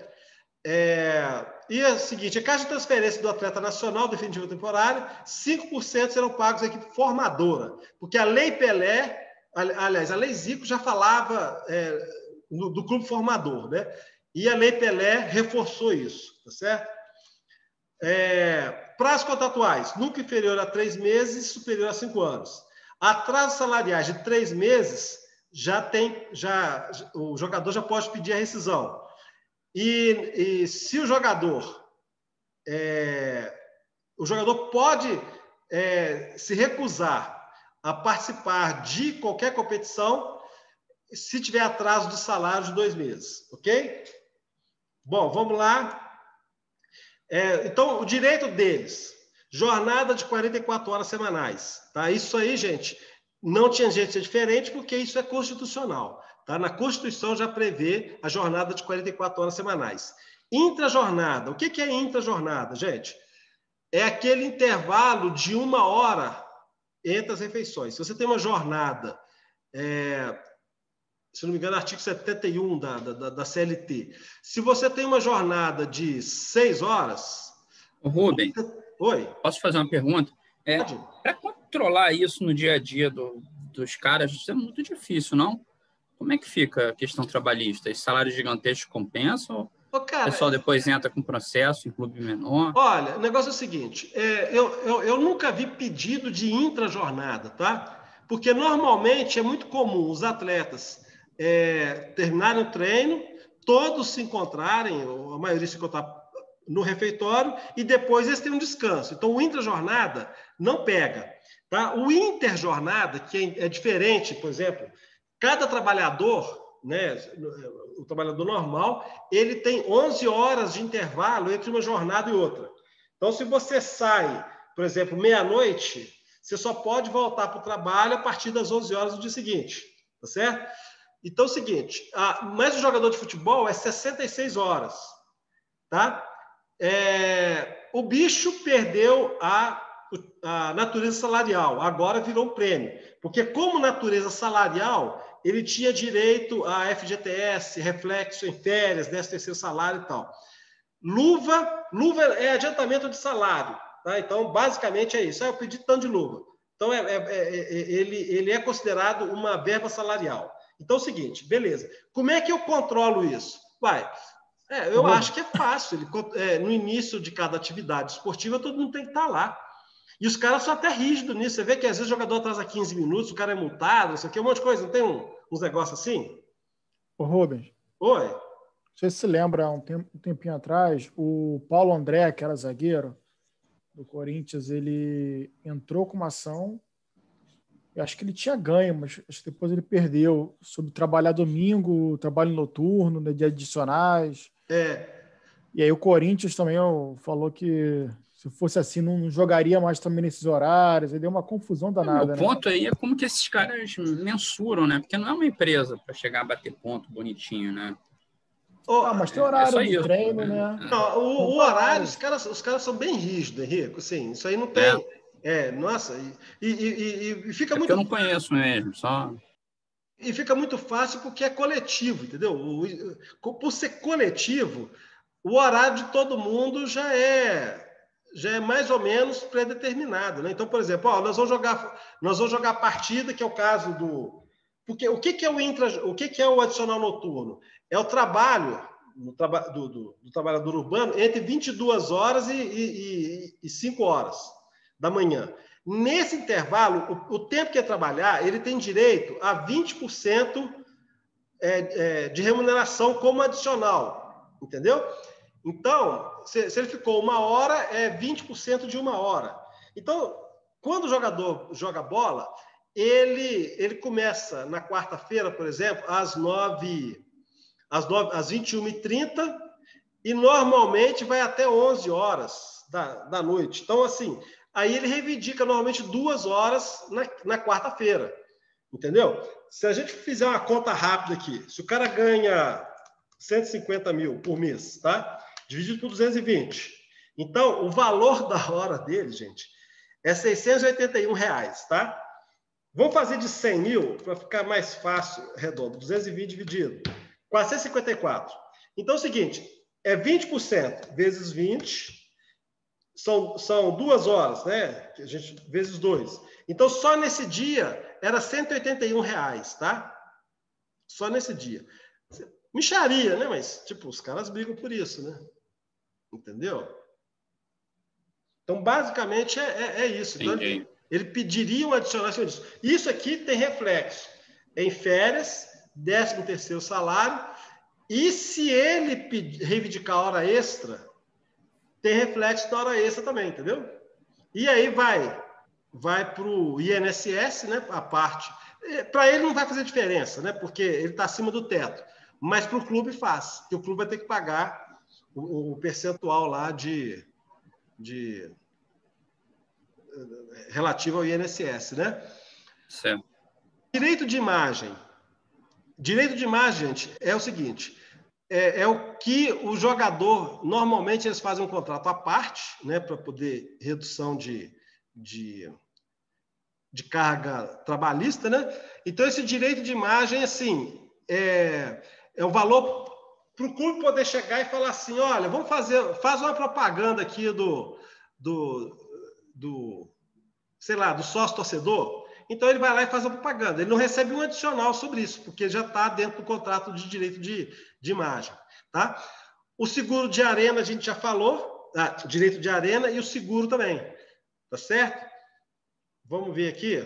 Speaker 1: E é o seguinte, em caso de transferência do atleta nacional definitivo temporário, 5% serão pagos à equipe formadora, porque a Lei Pelé, aliás, a Lei Zico já falava do clube formador, né? E a Lei Pelé reforçou isso, tá certo? Prazos contratuais, nunca inferior a 3 meses, superior a 5 anos. Atrasos salariais de 3 meses, o jogador já pode pedir a rescisão. E se o jogador pode se recusar a participar de qualquer competição se tiver atraso de salário de 2 meses, ok? Bom, vamos lá. Então, o direito deles, jornada de 44 horas semanais. Tá? Isso aí, gente, não tinha jeito de ser diferente, porque isso é constitucional. Tá? Na Constituição já prevê a jornada de 44 horas semanais. Intrajornada. O que é intrajornada, gente? É aquele intervalo de 1 hora entre as refeições. Se você tem uma jornada, se não me engano, artigo 71 da CLT. Se você tem uma jornada de 6 horas...
Speaker 3: Rubem,
Speaker 1: Oi?
Speaker 3: Posso fazer uma pergunta? Para controlar isso no dia a dia dos caras, isso é muito difícil, não? Como é que fica a questão trabalhista? Os salários gigantescos compensam? O pessoal depois entra com processo em clube menor?
Speaker 1: Olha, o negócio é o seguinte, eu nunca vi pedido de intrajornada, tá? Porque normalmente é muito comum os atletas terminarem o treino, todos se encontrarem, ou a maioria se encontrar no refeitório, e depois eles têm um descanso. Então, o intrajornada não pega. Tá? O interjornada, que é diferente, por exemplo, cada trabalhador, né, o trabalhador normal, ele tem 11 horas de intervalo entre uma jornada e outra. Então, se você sai, por exemplo, meia-noite, você só pode voltar para o trabalho a partir das 11 horas do dia seguinte, tá certo? Então, é o seguinte, mas o jogador de futebol é 66 horas, tá? O bicho perdeu a natureza salarial, agora virou um prêmio, porque como natureza salarial, ele tinha direito a FGTS, reflexo em férias, 13º salário e tal. Luva é adiantamento de salário, tá? Então, basicamente é isso. Eu pedi tanto de luva. Então, ele é considerado uma verba salarial. Então, é o seguinte, beleza. Como é que eu controlo isso? Eu acho que é fácil. No início de cada atividade esportiva, todo mundo tem que estar lá. E os caras são até rígidos nisso. Você vê que às vezes o jogador atrasa 15 minutos, o cara é multado, não sei o quê, um monte de coisa. Não tem uns negócios assim?
Speaker 2: Ô, Rubens.
Speaker 1: Oi.
Speaker 2: Você se lembra, um tempinho atrás, o Paulo André, que era zagueiro do Corinthians, ele entrou com uma ação, eu acho que ele tinha ganho, mas acho que depois ele perdeu, sobre trabalhar domingo, trabalho noturno, né, de adicionais. E aí o Corinthians também falou que se fosse assim, não jogaria mais também nesses horários, aí deu uma confusão danada.
Speaker 3: O ponto aí é como que esses caras mensuram, né? Porque não é uma empresa para chegar a bater ponto bonitinho, né?
Speaker 2: Mas tem horário de treino, né?
Speaker 1: Não, o horário, os caras são bem rígidos, Henrique. Assim, isso aí não tem. Nossa, e fica muito.
Speaker 3: Eu não conheço mesmo, só.
Speaker 1: E fica muito fácil porque é coletivo, entendeu? Por ser coletivo, o horário de todo mundo já é mais ou menos predeterminado, né? Então, por exemplo, nós vamos jogar a partida, que é o caso do. Porque o que é o adicional noturno? É o trabalho do trabalhador urbano entre 22 horas e 5 horas da manhã. Nesse intervalo, o tempo que é trabalhar, ele tem direito a 20% de remuneração como adicional, entendeu? Então, se ele ficou 1 hora, é 20% de 1 hora. Então, quando o jogador joga bola, ele começa na quarta-feira, por exemplo, às 21h30 e normalmente vai até 11 horas da noite. Então, assim, aí ele reivindica normalmente 2 horas na quarta-feira, entendeu? se a gente fizer uma conta rápida aqui, se o cara ganha 150 mil por mês, tá? Dividido por 220. Então, o valor da hora dele, gente, é R$681, tá? Vamos fazer de 100 mil para ficar mais fácil, redondo. 220 dividido. 454. Então, é o seguinte, é 20% vezes 20, são 2 horas, né? A gente, vezes 2. Então, só nesse dia era R$181, tá? Só nesse dia. Mixaria, né? Mas, tipo, os caras brigam por isso, né? Entendeu? Então, basicamente, é isso. Então, ele pediria um adicional disso. Isso aqui tem reflexo em férias, 13º salário, e se ele reivindicar hora extra, tem reflexo da hora extra também, entendeu? E aí vai para o INSS, né? A parte. Para ele não vai fazer diferença, né? Porque ele está acima do teto. Mas para o clube faz. Porque o clube vai ter que pagar o percentual lá relativo ao INSS, né?
Speaker 3: Certo.
Speaker 1: Direito de imagem. Direito de imagem, gente, é o seguinte: é o que o jogador, normalmente eles fazem um contrato à parte, né, para poder redução de carga trabalhista, né? Então, esse direito de imagem, assim, é um valor para o clube poder chegar e falar assim: olha, faz uma propaganda aqui sei lá, do sócio-torcedor. Então, ele vai lá e faz a propaganda. Ele não recebe um adicional sobre isso, porque já está dentro do contrato de direito de imagem. Tá? O seguro de arena, a gente já falou, direito de arena e o seguro também. Tá certo? Vamos ver aqui.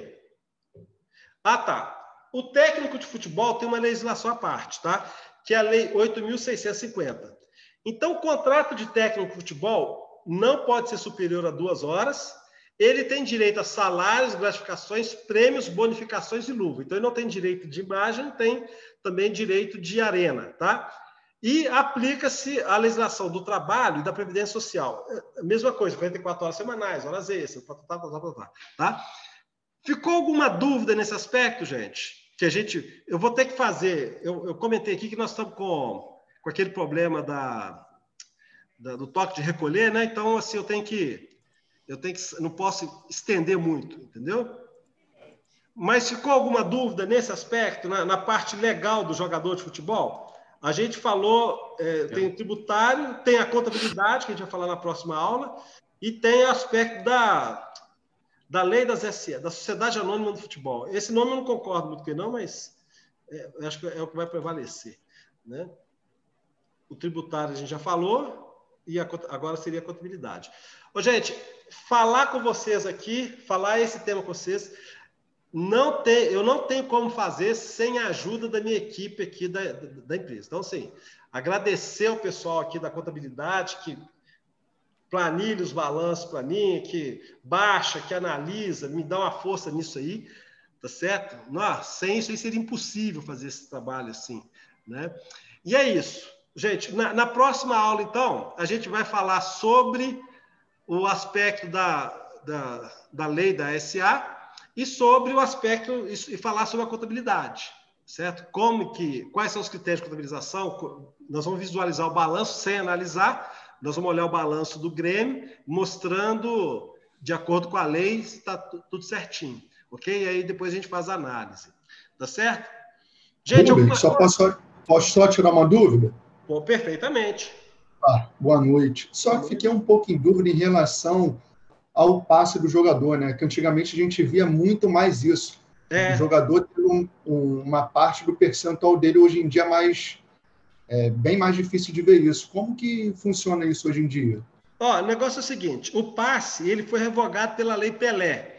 Speaker 1: Tá. O técnico de futebol tem uma legislação à parte, tá? Que é a Lei 8.650. Então, o contrato de técnico de futebol não pode ser superior a 2 horas. Ele tem direito a salários, gratificações, prêmios, bonificações e luva. Então, ele não tem direito de imagem, tem também direito de arena, tá? E aplica-se a legislação do trabalho e da Previdência Social. Mesma coisa, 44 horas semanais, horas extras, tá? Ficou alguma dúvida nesse aspecto, gente? Eu vou ter que fazer... Eu comentei aqui que nós estamos com aquele problema do toque de recolher, né? Então, assim, não posso estender muito, entendeu? Mas ficou alguma dúvida nesse aspecto, na parte legal do jogador de futebol? A gente falou, tem o tributário, tem a contabilidade, que a gente vai falar na próxima aula, e tem o aspecto da lei das SA, da Sociedade Anônima do Futebol. Esse nome eu não concordo muito com ele, não, mas acho que é o que vai prevalecer, né? O tributário a gente já falou, e agora seria a contabilidade. Ô, gente, falar com vocês aqui, falar esse tema com vocês, eu não tenho como fazer sem a ajuda da minha equipe aqui da empresa. Então, assim, agradecer ao pessoal aqui da contabilidade, que planilha os balanços para mim, que baixa, que analisa, me dá uma força nisso aí, tá certo? Nossa, sem isso aí seria impossível fazer esse trabalho assim, né? E é isso. Gente, na próxima aula, então, a gente vai falar sobre o aspecto da lei da SA e sobre o aspecto, e falar sobre a contabilidade, certo? Quais são os critérios de contabilização? Nós vamos visualizar o balanço sem analisar, nós vamos olhar o balanço do Grêmio, mostrando, de acordo com a lei, se está tudo certinho, ok? E aí depois a gente faz a análise, tá certo? Gente,
Speaker 7: posso só tirar uma dúvida?
Speaker 1: Pô, perfeitamente.
Speaker 7: Boa noite. Só que fiquei um pouco em dúvida em relação ao passe do jogador, né? Que antigamente a gente via muito mais isso. O jogador tem uma parte do percentual dele hoje em dia bem mais difícil de ver isso. Como que funciona isso hoje em dia?
Speaker 1: O negócio é o seguinte, o passe ele foi revogado pela Lei Pelé.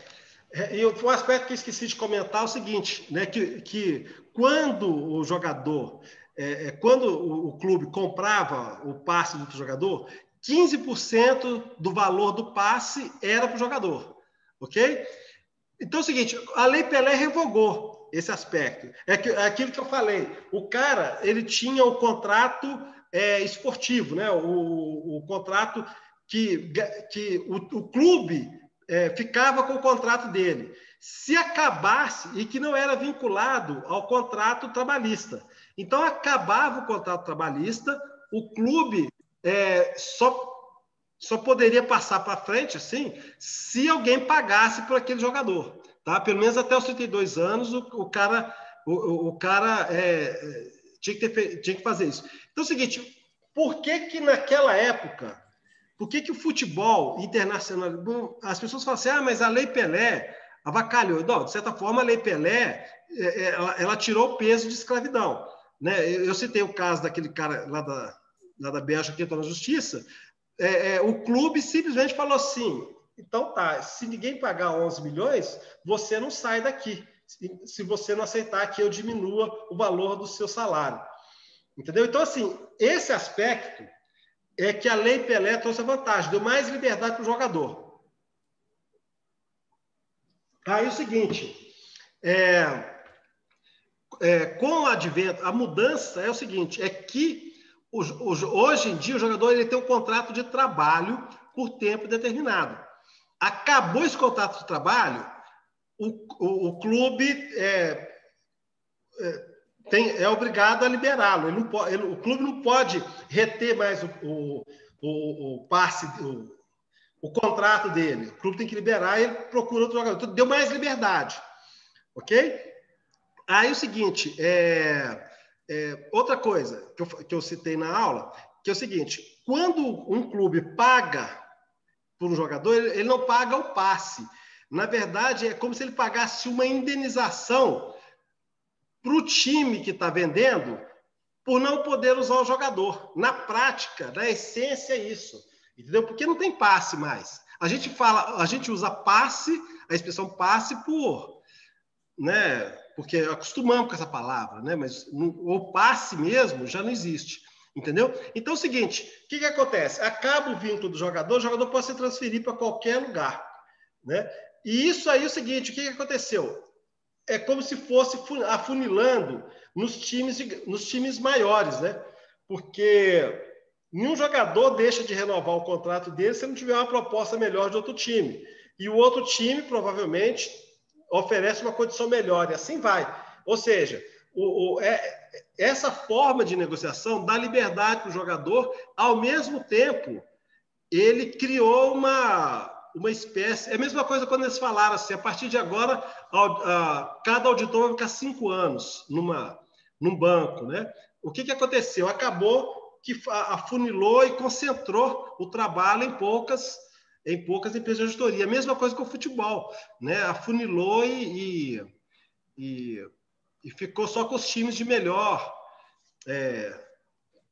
Speaker 1: E um aspecto que eu esqueci de comentar é o seguinte, né? Que quando o jogador... quando o clube comprava o passe do jogador, 15% do valor do passe era para o jogador, ok? Então é o seguinte, a Lei Pelé revogou esse aspecto. É aquilo que eu falei, o cara, ele tinha o contrato esportivo, né? O contrato que o clube ficava com o contrato dele. se acabasse e que não era vinculado ao contrato trabalhista. Então, acabava o contrato trabalhista, o clube só poderia passar para frente assim, se alguém pagasse por aquele jogador. Tá? Pelo menos até os 32 anos, o cara tinha que fazer isso. Então é o seguinte, por que naquela época, por que o futebol internacional... As pessoas falam assim, mas a Lei Pelé avacalhou. Não, de certa forma, a Lei Pelé ela tirou o peso de escravidão. Né? Eu citei o caso daquele cara lá da Bélgica que entrou na justiça. O clube simplesmente falou assim, então tá, se ninguém pagar 11 milhões, você não sai daqui. Se você não aceitar que eu diminua o valor do seu salário. Entendeu? Então, assim, esse aspecto é que a Lei Pelé trouxe a vantagem, deu mais liberdade para o jogador. Aí o seguinte, com o advento, a mudança é o seguinte, é que hoje em dia o jogador ele tem um contrato de trabalho por tempo determinado. Acabou esse contrato de trabalho, o clube é obrigado a liberá-lo. O clube não pode reter mais o passe, o contrato dele. O clube tem que liberar e ele procura outro jogador. Então, deu mais liberdade. Ok? Aí o seguinte, outra coisa que eu citei na aula, que é o seguinte, quando um clube paga por um jogador, ele não paga o passe. Na verdade, é como se ele pagasse uma indenização para o time que está vendendo por não poder usar o jogador. Na prática, na essência, é isso. Entendeu? Porque não tem passe mais. A gente usa passe, a expressão passe porque acostumamos com essa palavra, né? Mas o passe mesmo já não existe. Entendeu? Então é o seguinte, o que acontece? Acaba o vínculo do jogador, o jogador pode se transferir para qualquer lugar. Né? E isso aí é o seguinte, o que aconteceu? É como se fosse afunilando nos times maiores, né? Porque nenhum jogador deixa de renovar o contrato dele se não tiver uma proposta melhor de outro time. E o outro time, provavelmente, oferece uma condição melhor, e assim vai. Ou seja, essa forma de negociação dá liberdade para o jogador, ao mesmo tempo, ele criou uma espécie... É a mesma coisa quando eles falaram assim, a partir de agora, cada auditor vai ficar 5 anos num banco. Né? O que aconteceu? Acabou que afunilou e concentrou o trabalho em poucas empresas de auditoria. A mesma coisa com o futebol. Né? Afunilou e ficou só com os times de melhor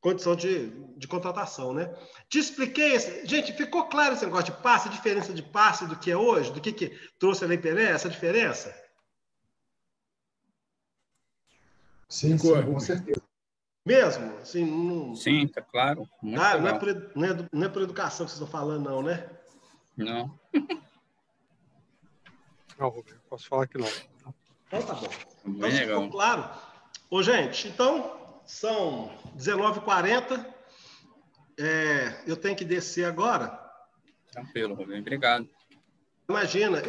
Speaker 1: condição de contratação, né? Te expliquei, gente, ficou claro esse negócio de passe, a diferença de passe do que é hoje, do que trouxe a Lei Pelé, essa diferença?
Speaker 7: Sim, com certeza.
Speaker 1: Mesmo? Assim,
Speaker 3: sim, tá claro.
Speaker 1: Não é por educação que vocês estão falando, não, né?
Speaker 3: Não.
Speaker 8: Não, Rubem, posso falar que não.
Speaker 1: Então tá bom.
Speaker 3: Então, se ficou
Speaker 1: claro. Ô, gente, então... São 19h40. Eu tenho que descer agora.
Speaker 3: Tranquilo, Rubem. Obrigado.
Speaker 1: Imagina,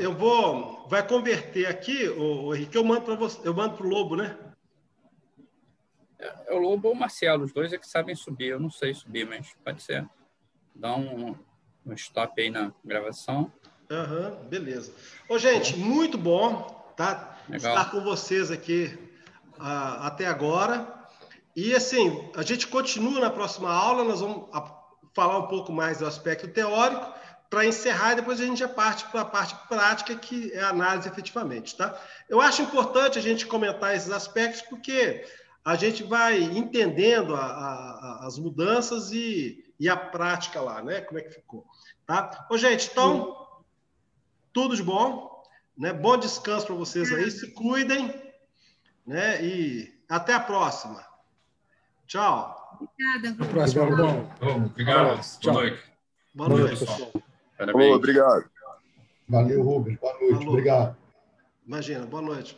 Speaker 1: vai converter aqui, o Henrique, eu mando para você, eu mando para o Lobo, né?
Speaker 3: É o Lobo ou o Marcelo, os dois é que sabem subir. Eu não sei subir, mas pode ser. Dá um stop aí na gravação.
Speaker 1: Beleza. Ô, gente, muito bom, tá?
Speaker 3: Legal.
Speaker 1: Estar com vocês aqui até agora. E, assim, a gente continua na próxima aula, nós vamos falar um pouco mais do aspecto teórico, para encerrar, e depois a gente já parte para a parte prática, que é a análise efetivamente, tá? Eu acho importante a gente comentar esses aspectos, porque a gente vai entendendo as mudanças e a prática lá, né? Como é que ficou, tá? Ô, gente, então, tudo de bom, né? Bom descanso para vocês aí, se cuidem, né? E até a próxima. Tchau.
Speaker 4: Obrigada,
Speaker 5: Até a próxima, bom.
Speaker 6: Obrigado.
Speaker 5: Tchau.
Speaker 6: Boa noite.
Speaker 1: Boa noite,
Speaker 8: pessoal.
Speaker 3: Parabéns.
Speaker 9: Obrigado.
Speaker 7: Valeu, Rubens. Boa noite.
Speaker 1: Falou.
Speaker 7: Obrigado.
Speaker 1: Imagina, boa noite.